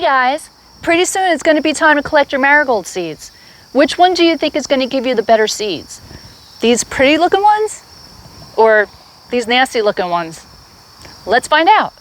Hey guys, pretty soon it's going to be time to collect your marigold seeds. Which one do you think is going to give you the better seeds? These pretty looking ones or these nasty looking ones? Let's find out.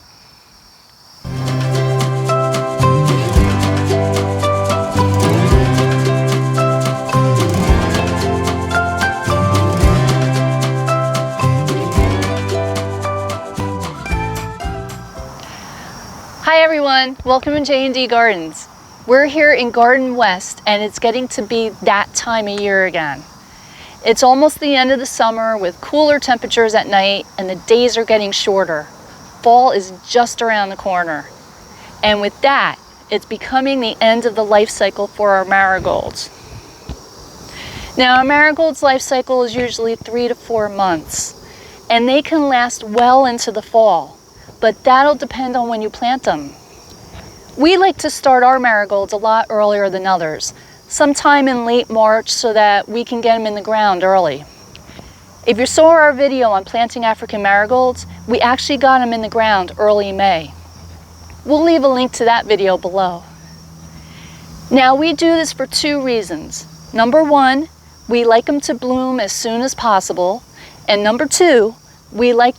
Hi everyone, welcome to J&D Gardens. We're here in Garden West and it's getting to be that time of year again. It's almost the end of the summer with cooler temperatures at night and the days are getting shorter. Fall is just around the corner. And with that, it's becoming the end of the life cycle for our marigolds. Now, a marigold's life cycle is usually 3 to 4 months and they can last well into the fall. But that'll depend on when you plant them. We like to start our marigolds a lot earlier than others, sometime in late March so that we can get them in the ground early. If you saw our video on planting African marigolds, we actually got them in the ground early May. We'll leave a link to that video below. Now we do this for 2 reasons. Number 1, we like them to bloom as soon as possible, and number 2, we like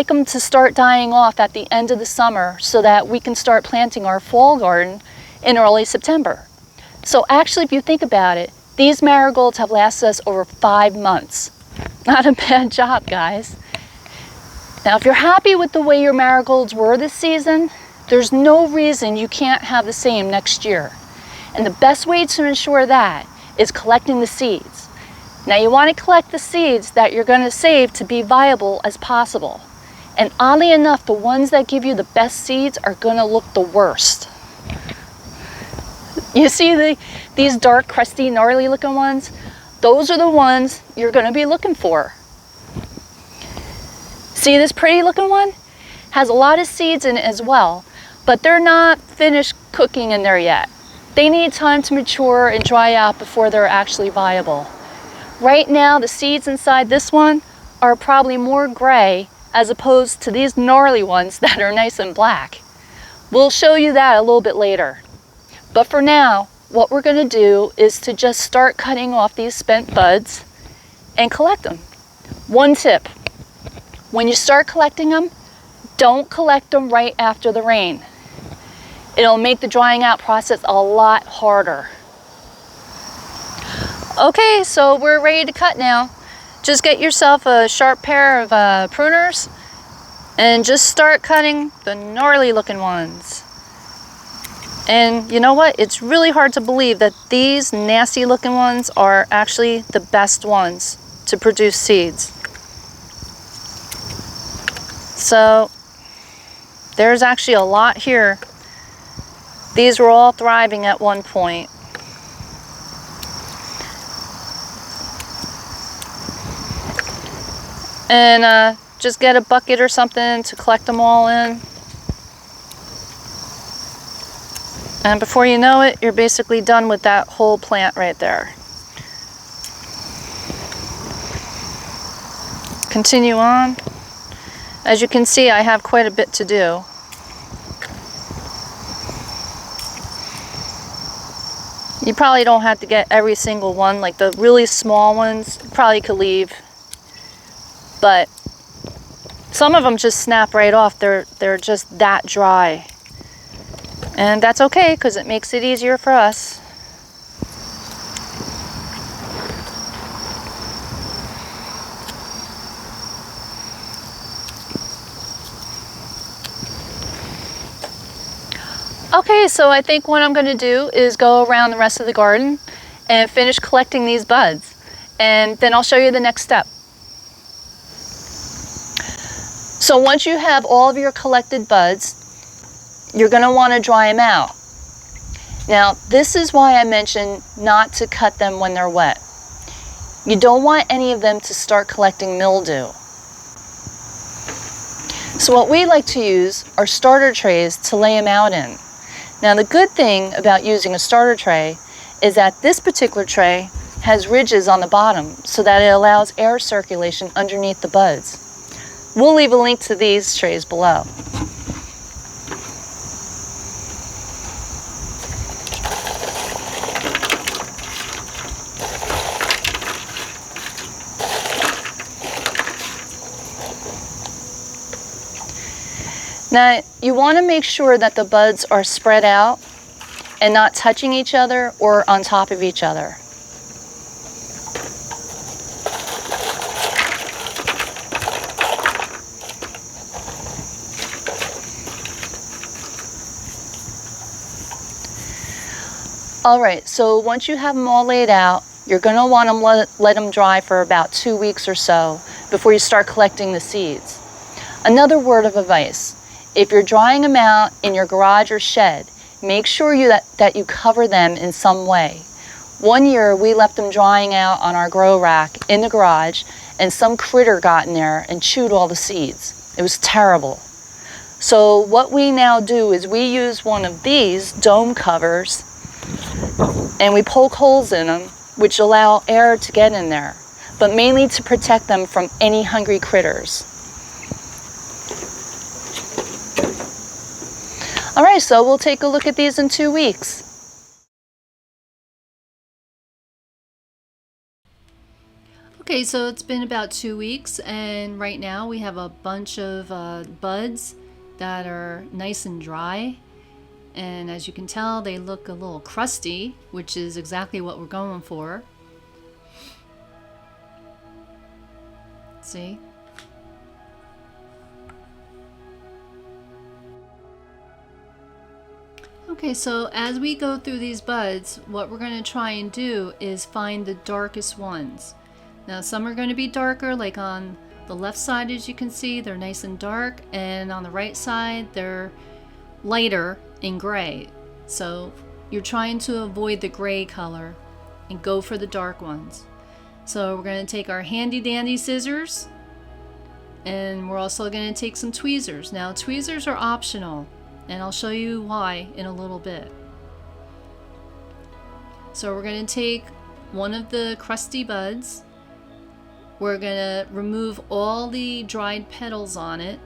them to start dying off at the end of the summer so that we can start planting our fall garden in early September. So actually, if you think about it, these marigolds have lasted us over 5 months. Not a bad job, guys. Now, if you're happy with the way your marigolds were this season, there's no reason you can't have the same next year. And the best way to ensure that is collecting the seeds. Now you want to collect the seeds that you're going to save to be viable as possible. And oddly enough, the ones that give you the best seeds are going to look the worst. You see these dark, crusty, gnarly looking ones? Those are the ones you're going to be looking for. See this pretty looking one? Has a lot of seeds in it as well, but they're not finished cooking in there yet. They need time to mature and dry out before they're actually viable. Right now, the seeds inside this one are probably more gray as opposed to these gnarly ones that are nice and black. We'll show you that a little bit later. But for now, what we're going to do is to just start cutting off these spent buds and collect them. One tip, when you start collecting them, don't collect them right after the rain. It'll make the drying out process a lot harder. Okay, so we're ready to cut now. Just get yourself a sharp pair of pruners and just start cutting the gnarly looking ones. And you know what? It's really hard to believe that these nasty looking ones are actually the best ones to produce seeds. So there's actually a lot here. These were all thriving at one point. And just get a bucket or something to collect them all in. And before you know it, you're basically done with that whole plant right there. Continue on. As you can see, I have quite a bit to do. You probably don't have to get every single one, like the really small ones, you probably could leave. But some of them just snap right off. They're just that dry. And that's okay because it makes it easier for us. Okay, so I think what I'm going to do is go around the rest of the garden and finish collecting these buds. And then I'll show you the next step. So once you have all of your collected buds, you're going to want to dry them out. Now, this is why I mentioned not to cut them when they're wet. You don't want any of them to start collecting mildew. So what we like to use are starter trays to lay them out in. Now, the good thing about using a starter tray is that this particular tray has ridges on the bottom so that it allows air circulation underneath the buds. We'll leave a link to these trays below. Now, you want to make sure that the buds are spread out and not touching each other or on top of each other. All right, so once you have them all laid out, you're going to want to let them dry for about 2 weeks or so before you start collecting the seeds. Another word of advice, if you're drying them out in your garage or shed, make sure that you cover them in some way. One year we left them drying out on our grow rack in the garage, and some critter got in there and chewed all the seeds. It was terrible. So what we now do is we use one of these dome covers and we poke holes in them, which allow air to get in there, but mainly to protect them from any hungry critters. All right, so we'll take a look at these in 2 weeks. Okay, so it's been about 2 weeks, and right now we have a bunch of buds that are nice and dry. And as you can tell, they look a little crusty, which is exactly what we're going for. See? Okay, so as we go through these buds, what we're going to try and do is find the darkest ones. Now, some are going to be darker, like on the left side, as you can see, they're nice and dark, and on the right side, they're lighter in gray. So you're trying to avoid the gray color and go for the dark ones. So we're going to take our handy dandy scissors, and we're also going to take some tweezers. Now, tweezers are optional, and I'll show you why in a little bit. So we're going to take one of the crusty buds. We're going to remove all the dried petals on it,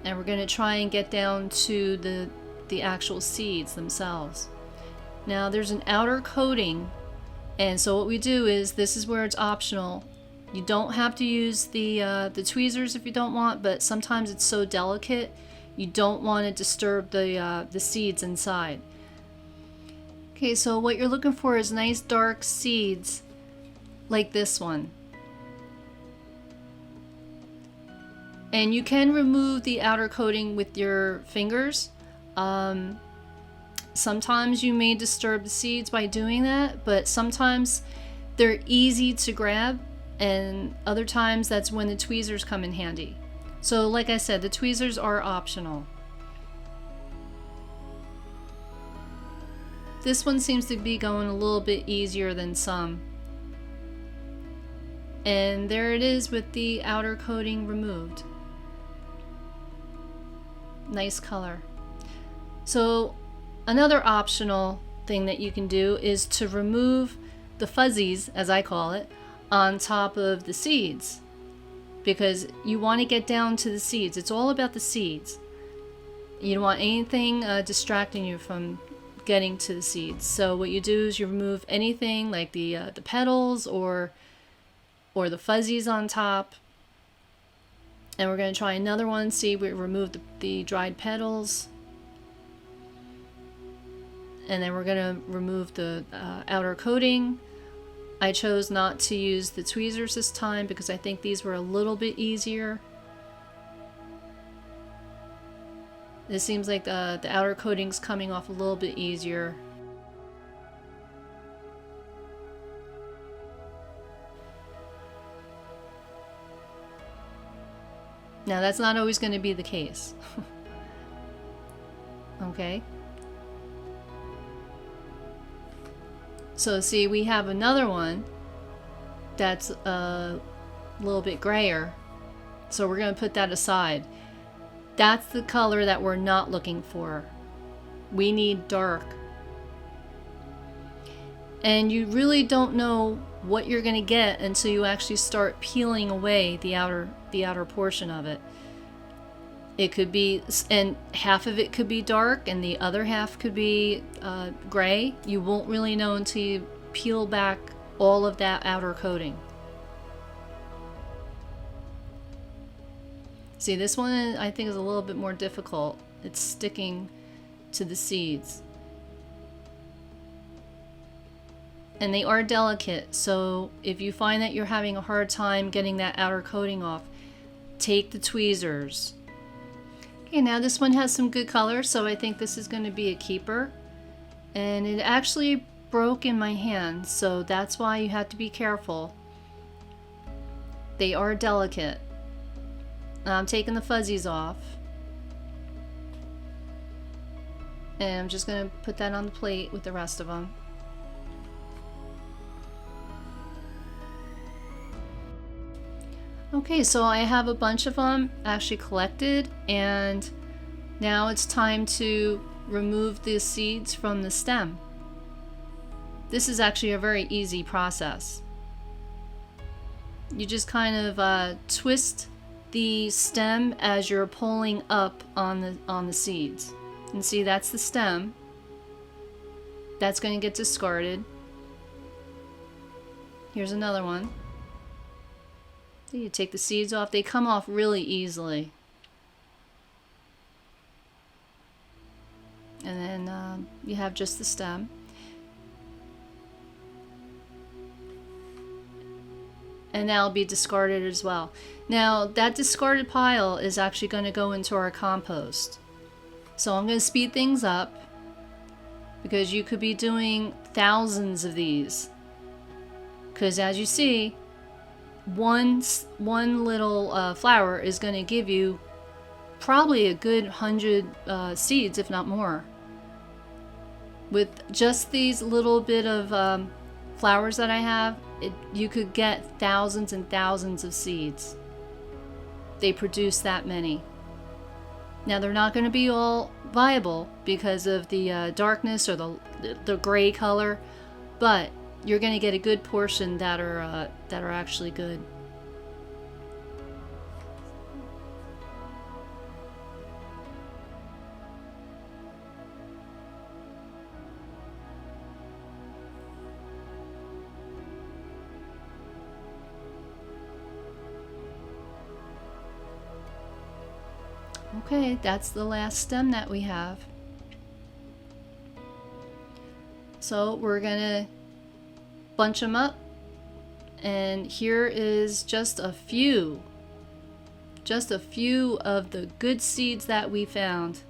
and we're going to try and get down to the actual seeds themselves. Now, there's an outer coating, and so what we do is, this is where it's optional. You don't have to use the tweezers if you don't want, but sometimes it's so delicate you don't want to disturb the seeds inside. Okay, so what you're looking for is nice dark seeds like this one. And you can remove the outer coating with your fingers. Sometimes you may disturb the seeds by doing that, but sometimes they're easy to grab, and other times that's when the tweezers come in handy. So like I said, the tweezers are optional. This one seems to be going a little bit easier than some. And there it is with the outer coating removed. Nice color. So another optional thing that you can do is to remove the fuzzies, as I call it, on top of the seeds, because you want to get down to the seeds. It's all about the seeds. You don't want anything distracting you from getting to the seeds. So what you do is you remove anything like the petals or the fuzzies on top. And we're going to try another one. See, we remove the dried petals. And then we're going to remove the outer coating. I chose not to use the tweezers this time because I think these were a little bit easier. It seems like the outer coating's coming off a little bit easier. Now, that's not always going to be the case. Okay. So see, we have another one that's a little bit grayer. So we're going to put that aside. That's the color that we're not looking for. We need dark. And you really don't know what you're going to get until you actually start peeling away the outer portion of it. It could be, and half of it could be dark and the other half could be gray. You won't really know until you peel back all of that outer coating. See, this one I think is a little bit more difficult. It's sticking to the seeds. And they are delicate, so if you find that you're having a hard time getting that outer coating off, take the tweezers. Okay, now this one has some good color, so I think this is going to be a keeper. And it actually broke in my hand, so that's why you have to be careful. They are delicate. Now I'm taking the fuzzies off. And I'm just going to put that on the plate with the rest of them. Okay, so I have a bunch of them actually collected, and now it's time to remove the seeds from the stem. This is actually a very easy process. You just kind of twist the stem as you're pulling up on the seeds. And see, that's the stem. That's going to get discarded. Here's another one. So you take the seeds off. They come off really easily. And then you have just the stem. And that'll be discarded as well. Now, that discarded pile is actually going to go into our compost. So I'm going to speed things up because you could be doing thousands of these. Because as you see, one little flower is going to give you probably a good 100 seeds, if not more. With just these little bit of flowers that I have, you could get thousands and thousands of seeds. They produce that many. Now they're not going to be all viable because of the darkness or the gray color, but you're going to get a good portion that are actually good. Okay, that's the last stem that we have. So we're gonna bunch them up, and here is just a few of the good seeds that we found.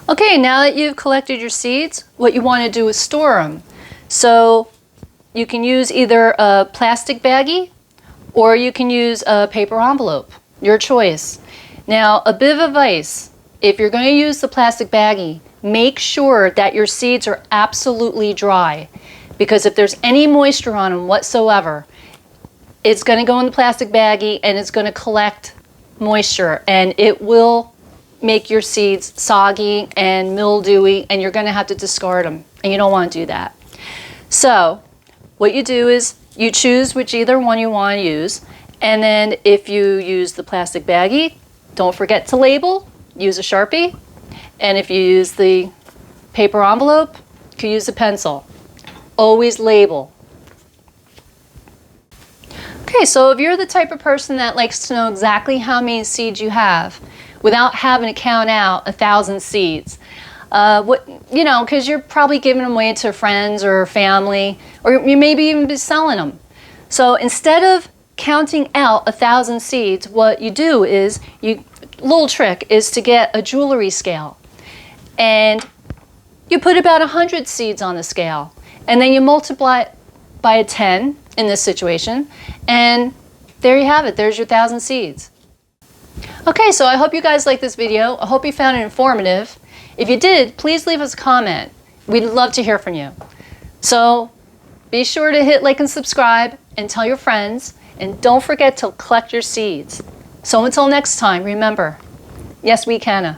Okay, now that you've collected your seeds, what you want to do is store them. So you can use either a plastic baggie or you can use a paper envelope, your choice. Now, a bit of advice, if you're going to use the plastic baggie, make sure that your seeds are absolutely dry, because if there's any moisture on them whatsoever, it's going to go in the plastic baggie and it's going to collect moisture, and it will make your seeds soggy and mildewy, and you're going to have to discard them, and you don't want to do that. So what you do is you choose which either one you want to use, and then if you use the plastic baggie, don't forget to label, use a Sharpie, and if you use the paper envelope, you can use a pencil. Always label. Okay, so if you're the type of person that likes to know exactly how many seeds you have without having to count out 1,000 seeds, because you're probably giving them away to friends or family, or you maybe even be selling them. So instead of counting out 1,000 seeds, what you do is, little trick is to get a jewelry scale, and you put about 100 seeds on the scale, and then you multiply it by a 10 in this situation, and there you have it. There's your 1,000 seeds. Okay, so I hope you guys liked this video. I hope you found it informative. If you did, please leave us a comment. We'd love to hear from you. So be sure to hit like and subscribe and tell your friends, and don't forget to collect your seeds. So until next time, remember, yes, we can.